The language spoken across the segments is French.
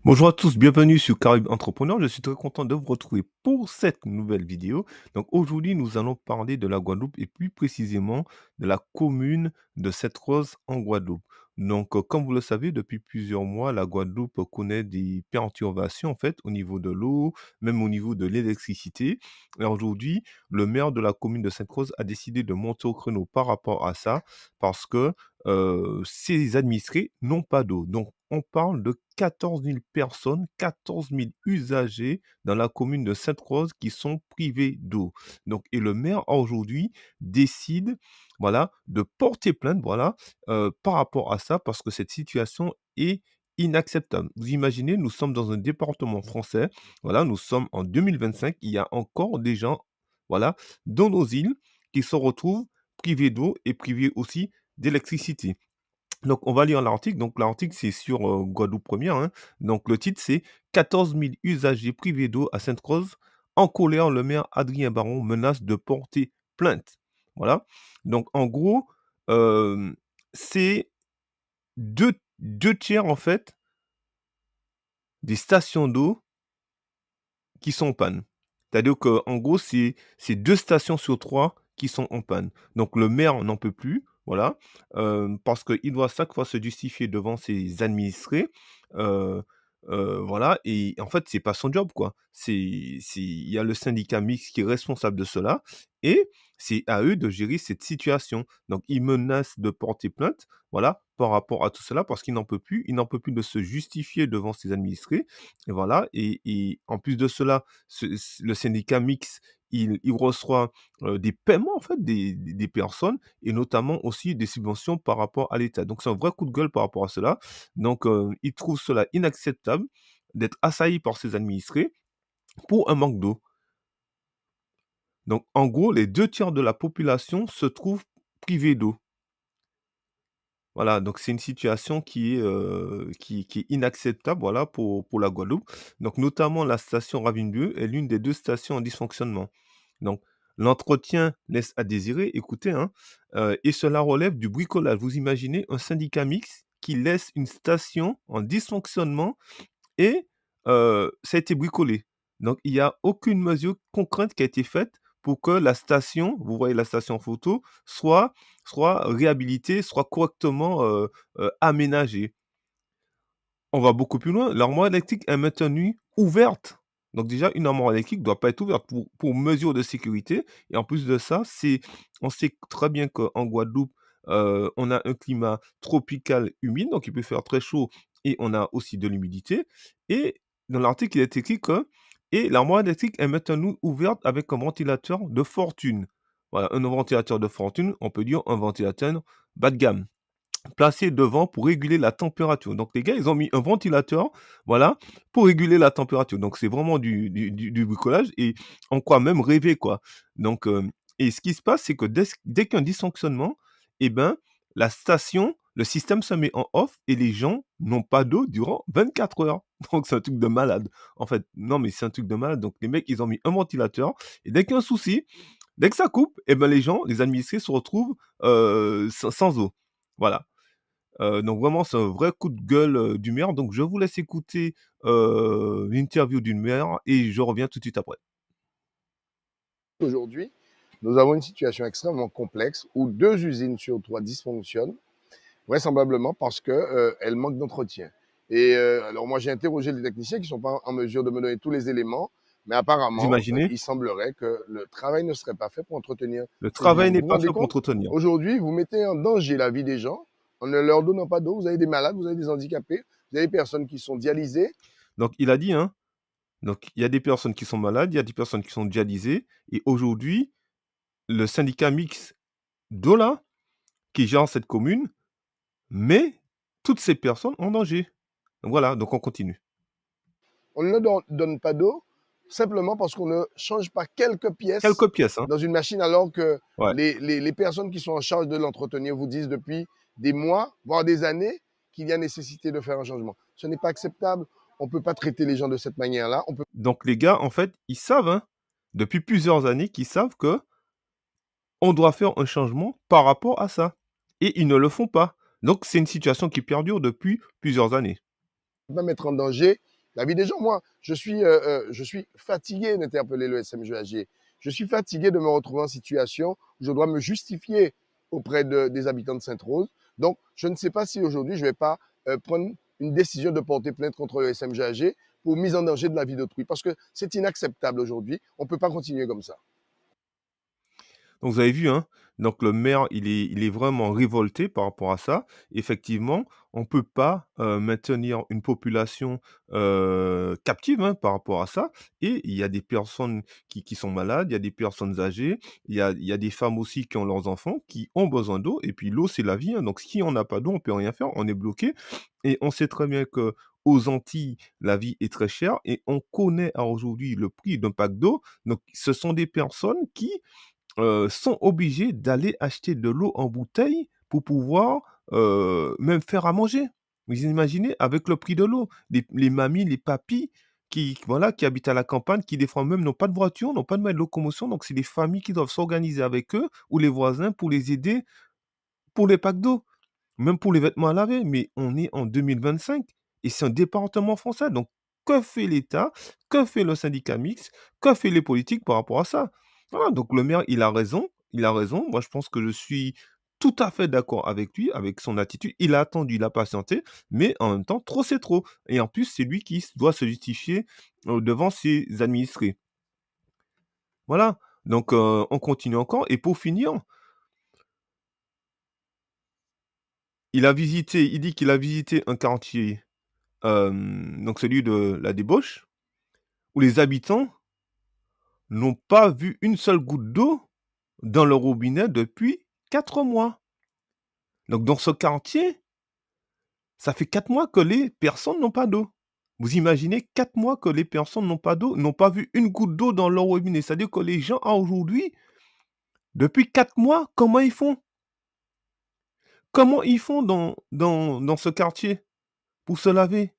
Bonjour à tous, bienvenue sur Caraïbes Entrepreneur. Je suis très content de vous retrouver pour cette nouvelle vidéo. Donc aujourd'hui, nous allons parler de la Guadeloupe et plus précisément de la commune de Sainte-Rose en Guadeloupe. Donc, comme vous le savez, depuis plusieurs mois, la Guadeloupe connaît des perturbations en fait au niveau de l'eau, même au niveau de l'électricité. Et aujourd'hui, le maire de la commune de Sainte-Rose a décidé de monter au créneau par rapport à ça parce que ses administrés n'ont pas d'eau. Donc, on parle de 14 000 personnes, 14 000 usagers dans la commune de Sainte-Rose qui sont privés d'eau. Donc, et le maire aujourd'hui décide, voilà, de porter plainte, voilà, par rapport à ça, parce que cette situation est inacceptable. Vous imaginez, nous sommes dans un département français, voilà, nous sommes en 2025, il y a encore des gens, voilà, dans nos îles qui se retrouvent privés d'eau et privés aussi d'électricité. Donc, on va lire l'article. Donc, l'article, c'est sur Guadeloupe Première, hein. Donc, le titre, c'est 14 000 usagers privés d'eau à Sainte-Rose. En colère, le maire Adrien Baron menace de porter plainte. Voilà. Donc, en gros, c'est deux tiers, en fait, des stations d'eau qui sont en panne. C'est-à-dire qu'en gros, c'est 2 stations sur 3 qui sont en panne. Donc le maire n'en peut plus, voilà, parce qu'il doit chaque fois se justifier devant ses administrés, heu voilà et en fait, c'est pas son job, quoi. C'est il y a le syndicat mixte qui est responsable de cela et c'est à eux de gérer cette situation. Donc il menace de porter plainte, voilà, par rapport à tout cela parce qu'il n'en peut plus. Il n'en peut plus de se justifier devant ses administrés et voilà et en plus de cela, le syndicat mixte, il reçoit, des paiements en fait des personnes et notamment aussi des subventions par rapport à l'État. Donc c'est un vrai coup de gueule par rapport à cela. Donc il trouve cela inacceptable d'être assailli par ses administrés pour un manque d'eau. Donc en gros, les 2 tiers de la population se trouvent privés d'eau. Voilà, donc c'est une situation qui est inacceptable, voilà, pour la Guadeloupe. Donc notamment la station Ravine-Bleue est l'une des 2 stations en dysfonctionnement. Donc l'entretien laisse à désirer, écoutez, hein, et cela relève du bricolage. Vous imaginez un syndicat mixte qui laisse une station en dysfonctionnement et ça a été bricolé. Donc il y a aucune mesure concrète qui a été faite pour que la station, vous voyez la station photo, soit réhabilitée, soit correctement, aménagée. On va beaucoup plus loin, l'armoire électrique est maintenue ouverte. Donc déjà, une armoire électrique ne doit pas être ouverte pour mesure de sécurité et en plus de ça, on sait très bien qu'en Guadeloupe, on a un climat tropical humide, donc il peut faire très chaud et on a aussi de l'humidité et dans l'article, il est écrit que: «Et l'armoire électrique est maintenue ouverte avec un ventilateur de fortune». Voilà, un ventilateur de fortune, on peut dire un ventilateur bas de gamme placé devant pour réguler la température. Donc les gars, ils ont mis un ventilateur, voilà, pour réguler la température. Donc c'est vraiment du bricolage et on croit même rêver, quoi. Donc, et ce qui se passe, c'est que dès qu'il y a un dysfonctionnement, eh ben, la station, le système se met en off et les gens n'ont pas d'eau durant 24 heures. Donc c'est un truc de malade. En fait, non, mais c'est un truc de malade. Donc les mecs, ils ont mis un ventilateur et dès qu'il y a un souci, dès que ça coupe, eh ben, les gens, les administrés se retrouvent sans eau. Voilà. Donc vraiment, c'est un vrai coup de gueule, du maire. Donc je vous laisse écouter, l'interview du maire et je reviens tout de suite après. Aujourd'hui, nous avons une situation extrêmement complexe où 2 usines sur 3 dysfonctionnent, vraisemblablement parce qu'elles manquent d'entretien. Et alors moi, j'ai interrogé les techniciens qui ne sont pas en mesure de me donner tous les éléments, mais Vous apparemment, imaginez? il semblerait que le travail ne serait pas fait pour entretenir Le ces usines. travail Vous n'est vous pas rendez fait pour compte? entretenir. Aujourd'hui, vous mettez en danger la vie des gens en ne leur donnant pas d'eau. Vous avez des malades, vous avez des handicapés, vous avez des personnes qui sont dialysées. Donc il a dit, hein, donc il y a des personnes qui sont malades, il y a des personnes qui sont dialysées et aujourd'hui, le syndicat mixte d'eau là, qui gère cette commune, met toutes ces personnes en danger. Voilà, donc on continue. On ne leur donne pas d'eau simplement parce qu'on ne change pas quelques pièces Quelques pièces, hein. dans une machine alors que Ouais. les personnes qui sont en charge de l'entretenir vous disent depuis des mois, voire des années, qu'il y a nécessité de faire un changement. Ce n'est pas acceptable. On ne peut pas traiter les gens de cette manière-là. On peut... Donc les gars, en fait, ils savent, hein, depuis plusieurs années qu'ils savent que on doit faire un changement par rapport à ça et ils ne le font pas. Donc c'est une situation qui perdure depuis plusieurs années. pas mettre en danger la vie des gens. Moi, je suis fatigué d'interpeller le SMGAG. Je suis fatigué de me retrouver en situation où je dois me justifier auprès des habitants de Sainte-Rose. Donc, je ne sais pas si aujourd'hui, je ne vais pas prendre une décision de porter plainte contre le SMGAG pour mise en danger de la vie d'autrui. Parce que c'est inacceptable aujourd'hui. On ne peut pas continuer comme ça. Donc vous avez vu, hein, donc le maire, il est vraiment révolté par rapport à ça. Effectivement, on ne peut pas, maintenir une population, captive, hein, par rapport à ça et il y a des personnes qui sont malades, il y a des personnes âgées, il y a des femmes aussi qui ont leurs enfants, qui ont besoin d'eau et puis l'eau, c'est la vie, hein, donc si on n'a pas d'eau, on peut rien faire, on est bloqué et on sait très bien qu'aux Antilles, la vie est très chère et on connaît à aujourd'hui le prix d'un pack d'eau. Donc ce sont des personnes qui sont obligés d'aller acheter de l'eau en bouteille pour pouvoir, même faire à manger. Vous imaginez avec le prix de l'eau, les mamies, les papys qui voilà, qui habitent à la campagne, qui des fois même n'ont pas de voiture, n'ont pas de moyen de locomotion, donc c'est des familles qui doivent s'organiser avec eux ou les voisins pour les aider pour les packs d'eau, même pour les vêtements à laver. Mais on est en 2025 et c'est un département français, donc que fait l'État? Que fait le syndicat mixte? Que fait les politiques par rapport à ça? Voilà, donc le maire, il a raison. Moi, je pense que je suis tout à fait d'accord avec lui, avec son attitude. Il a attendu, il a patienté, mais en même temps, trop, c'est trop. Et en plus, c'est lui qui doit se justifier devant ses administrés. Voilà, donc on continue encore. Et pour finir, il dit qu'il a visité un quartier, donc celui de la débauche, où les habitants n'ont pas vu une seule goutte d'eau dans le robinet depuis 4 mois. Donc dans ce quartier, ça fait 4 mois que les personnes n'ont pas d'eau. Vous imaginez 4 mois que les personnes n'ont pas d'eau, n'ont pas vu une goutte d'eau dans leur robinet. C'est-à-dire que les gens aujourd'hui, depuis 4 mois, comment ils font? Comment ils font dans ce quartier pour se laver?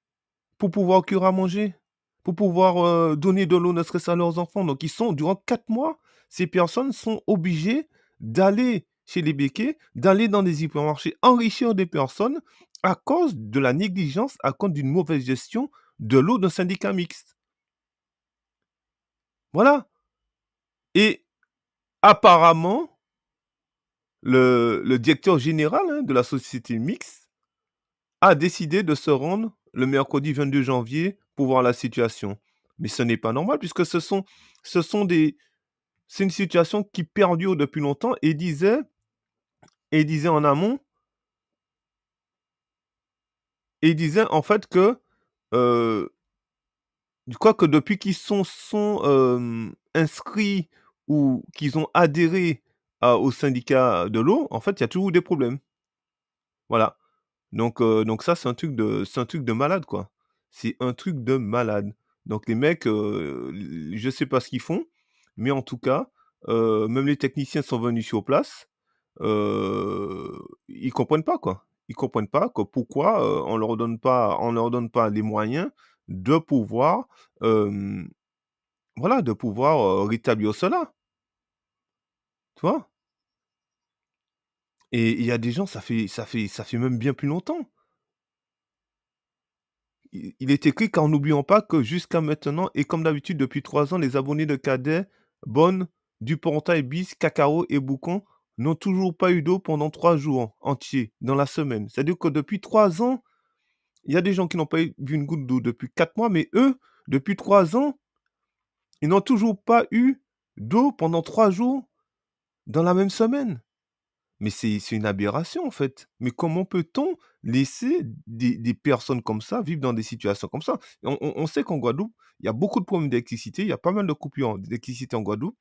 Pour pouvoir cuire à manger, pour pouvoir, donner de l'eau ne serait-ce à leurs enfants. Donc ils sont durant 4 mois, ces personnes sont obligées d'aller chez les béquets, d'aller dans des hypermarchés, enrichir des personnes à cause de la négligence, à cause d'une mauvaise gestion de l'eau d'un syndicat mixte. Voilà et apparemment, le directeur général, hein, de la société mixte a décidé de se rendre le mercredi 22 janvier pour voir la situation. Mais ce n'est pas normal puisque ce sont des c'est une situation qui perdure depuis longtemps et disait en amont et il disait en fait que, heu, je crois que depuis qu'ils inscrits ou qu'ils ont adhéré au syndicat de l'eau, en fait, il y a toujours eu des problèmes. Voilà. Donc ça, c'est un truc de malade, quoi. C'est un truc de malade. Donc les mecs, je sais pas ce qu'ils font, mais en tout cas, même les techniciens sont venus sur place, ils comprennent pas, quoi. Ils comprennent pas que pourquoi, on leur donne pas les moyens de pouvoir, hem, voilà, de pouvoir, rétablir cela, tu vois? Et il y a des gens, ça fait même bien plus longtemps. Il est écrit: «Car n'oublions pas que jusqu'à maintenant et comme d'habitude depuis 3 ans, les abonnés de Cadet, Bonne, Dupontel, Bis, Cacao et Boucan n'ont toujours pas eu d'eau pendant 3 jours entiers dans la semaine». C'est-à-dire que depuis 3 ans, il y a des gens qui n'ont pas vu une goutte d'eau depuis 4 mois, mais eux, depuis 3 ans, ils n'ont toujours pas eu d'eau pendant 3 jours dans la même semaine. Mais c'est une aberration, en fait. Mais comment peut-on laisser des personnes comme ça vivre dans des situations comme ça? On sait qu'en Guadeloupe, il y a beaucoup de problèmes d'électricité, il y a pas mal de coupures d'électricité en Guadeloupe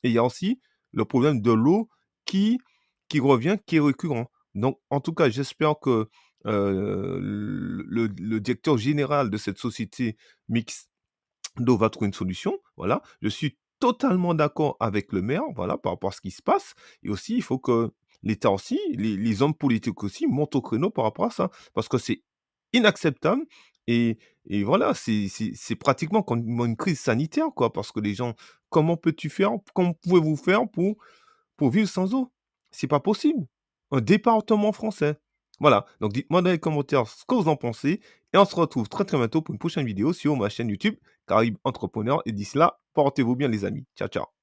et il y a aussi le problème de l'eau qui qui revient, qui est récurrent. Donc en tout cas, j'espère que, le directeur général de cette société mixte d'eau va trouver une solution, voilà. Je suis totalement d'accord avec le maire, voilà, par rapport à ce qui se passe et aussi il faut que l'État aussi, les hommes politiques aussi montent au créneau par rapport à ça. Parce que c'est inacceptable et et voilà, c'est pratiquement comme une crise sanitaire, quoi. Parce que les gens comment pouvez-vous faire pour vivre sans eau? C'est pas possible. Un département français. Voilà, donc dites-moi dans les commentaires ce que vous en pensez et on se retrouve très, très bientôt pour une prochaine vidéo sur ma chaîne YouTube Caraïbes Entrepreneurs et d'ici là, portez-vous bien les amis. Ciao, ciao.